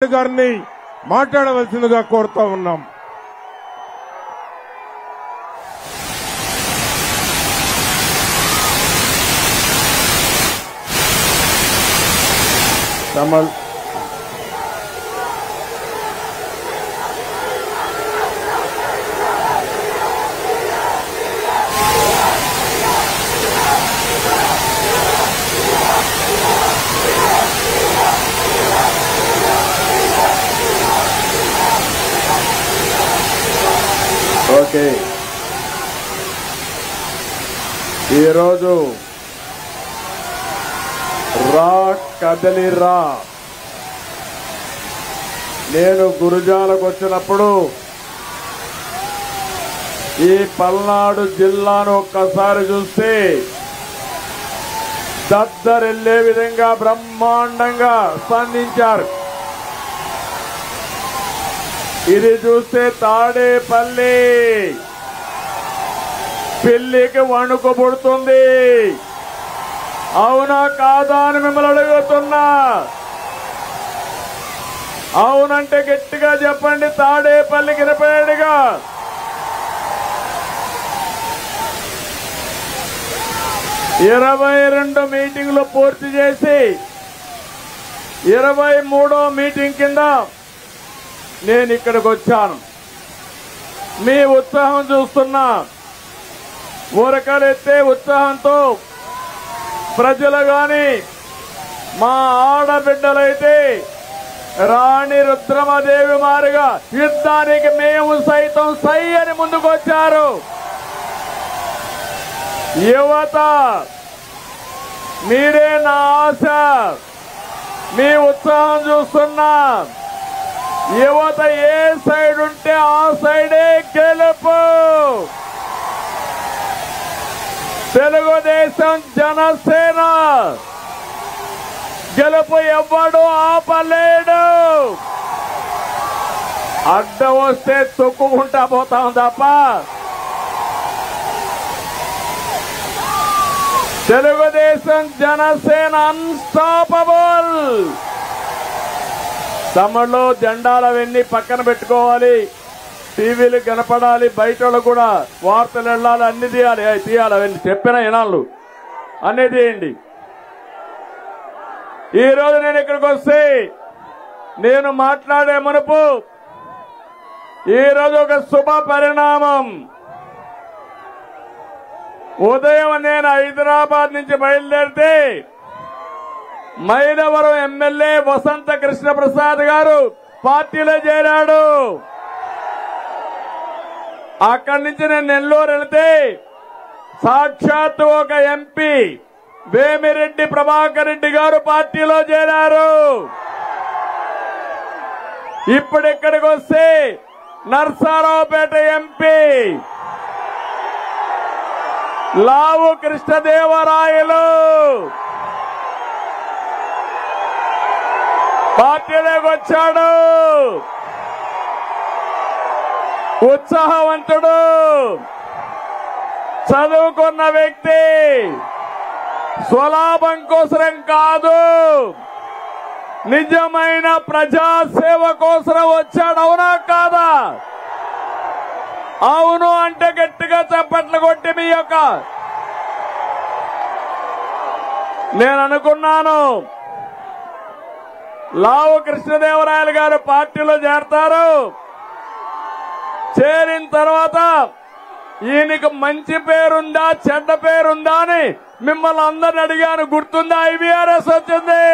గారిని మాట్లాడవలసిందిగా కోరుతా ఉన్నాం. కమల్ ఓకే, ఈరోజు రా కదలిరా నేను గురుజాలకు వచ్చినప్పుడు ఈ పల్నాడు జిల్లాను ఒక్కసారి చూస్తే దద్దరిల్లే విధంగా బ్రహ్మాండంగా స్పందించారు. ఇది చూస్తే తాడేపల్లి పిల్లికి వణుకు పుడుతుంది. అవునా కాదా అని మిమ్మల్ని అడుగుతున్నా. అవునంటే గట్టిగా చెప్పండి. తాడేపల్లికి వినపడేట్టుగా. ఇరవై 22 మీటింగ్లు పూర్తి చేసి 23వ మీటింగ్ కింద నేను ఇక్కడికి వచ్చాను. మీ ఉత్సాహం చూస్తున్నా. ఊరకలెత్తే ఉత్సాహంతో ప్రజలు గాని మా ఆడబిడ్డలైతే రాణి రుద్రమదేవి మారిగా యుద్ధానికి మేము సైతం సై అని ముందుకొచ్చారు. యువత మీరే నా ఆశ. మీ ఉత్సాహం చూస్తున్నా. యువత ఏ సైడ్ ఉంటే ఆ సైడే గెలుపు. తెలుగుదేశం జనసేన గెలుపు ఎవ్వడు ఆపలేడు. అడ్డం వస్తే తొక్కుకుంటా పోతాం తప్ప తెలుగుదేశం జనసేన అన్స్టాపబుల్. తమలో జెండాలవన్నీ పక్కన పెట్టుకోవాలి. టీవీలు కనపడాలి. బయట కూడా వార్తలు వెళ్ళాలి. అన్ని తీయాలి. అవన్నీ చెప్పిన ఇనాళ్ళు అన్ని తీయండి. ఈరోజు నేను ఇక్కడికి వస్తే నేను మాట్లాడే మునుపు ఈరోజు ఒక శుభ పరిణామం. ఉదయం నేను హైదరాబాద్ నుంచి బయలుదేరితే మైలవరం ఎమ్మెల్యే వసంత కృష్ణ ప్రసాద్ గారు పార్టీలో చేరాడు. అక్కడి నుంచి నేను నెల్లూరు వెళితే సాక్షాత్తు ఒక ఎంపీ వేమిరెడ్డి ప్రభాకర్ రెడ్డి గారు పార్టీలో చేరారు. ఇప్పుడు ఇక్కడికి వస్తే నర్సారావుపేట ఎంపీ లావు కృష్ణదేవరాయలు పార్టీలోకి వచ్చాడు. ఉత్సాహవంతుడు, చదువుకున్న వ్యక్తి, స్వలాభం కోసరం కాదు, నిజమైన ప్రజాసేవ కోసం వచ్చాడు. అవునా కాదా? అవును అంటే గట్టిగా చప్పట్లు కొట్టి మీ యొక్క నేను అనుకున్నాను లావు కృష్ణదేవరాయలు గారు పార్టీలో చేరతారు. చేరిన తర్వాత ఈయనకు మంచి పేరుందా చెడ్డ పేరుందా అని మిమ్మల్ని అందరిని అడిగాను. గుర్తుందా? ఐవీఆర్ఎస్ వచ్చింది.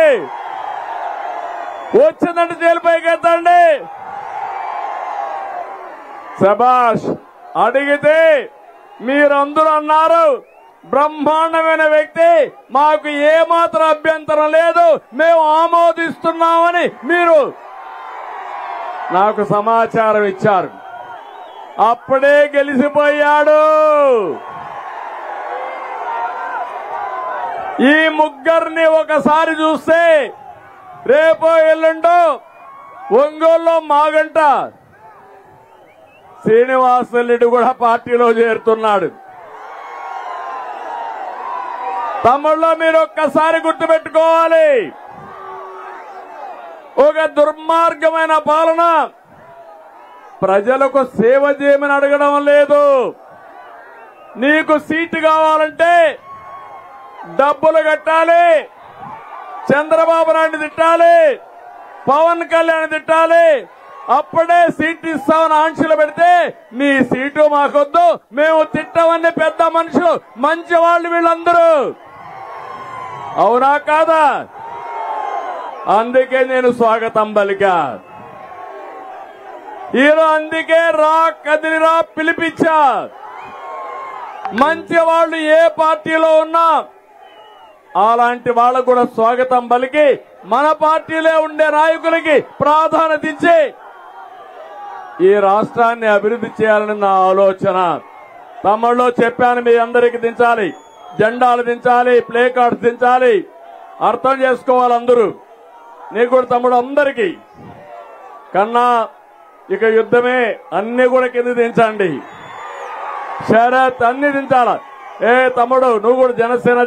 వచ్చిందంటే జైలుపైకి ఎత్తండి. శభాష్. అడిగితే మీరందరూ అన్నారు బ్రహ్మాండమైన వ్యక్తి, మాకు ఏమాత్రం అభ్యంతరం లేదు, మేము ఆమోదిస్తున్నామని మీరు నాకు సమాచారం ఇచ్చారు. అప్పుడే గెలిచిపోయాడు. ఈ ముగ్గురిని ఒకసారి చూస్తే రేపో ఎల్లుండో ఒంగోలులో మాగంట శ్రీనివాసరెడ్డి కూడా పార్టీలో చేరుతున్నాడు. తమ్ముళ్ళో మీరు ఒక్కసారి గుర్తుపెట్టుకోవాలి. ఒక దుర్మార్గమైన పాలన. ప్రజలకు సేవ చేయమని అడగడం లేదు. నీకు సీటు కావాలంటే డబ్బులు కట్టాలి, చంద్రబాబు నాయుడు తిట్టాలి, పవన్ కళ్యాణ్ తిట్టాలి, అప్పుడే సీటు ఇస్తామని ఆంక్షలు పెడితే నీ సీటు మాకొద్దు, మేము తిట్టమని పెద్ద మనుషులు, మంచి వాళ్ళు వీళ్ళందరూ. అవునా కాదా? అందుకే నేను స్వాగతం పలికా. ఈరోజు అందుకే రా కదిలిరా పిలిపించా. మంచి వాళ్ళు ఏ పార్టీలో ఉన్నా అలాంటి వాళ్ళకు కూడా స్వాగతం పలికి మన పార్టీలో ఉండే నాయకులకి ప్రాధాన్యత ఇచ్చి ఈ రాష్ట్రాన్ని అభివృద్ధి చేయాలని నా ఆలోచన. తమ్ముళ్ళు చెప్పాను, మీ అందరికి దించాలి, జెండాలు దించాలి, ప్లే కార్డ్స్ దించాలి. అర్థం చేసుకోవాలి అందరూ. నీకు కూడా తమ్ముడు అందరికీ కన్నా ఇక యుద్ధమే, అన్ని కూడా కింద దించండి. షరత్ అన్ని దించాల. ఏ తమ్ముడు నువ్వు కూడా జనసేన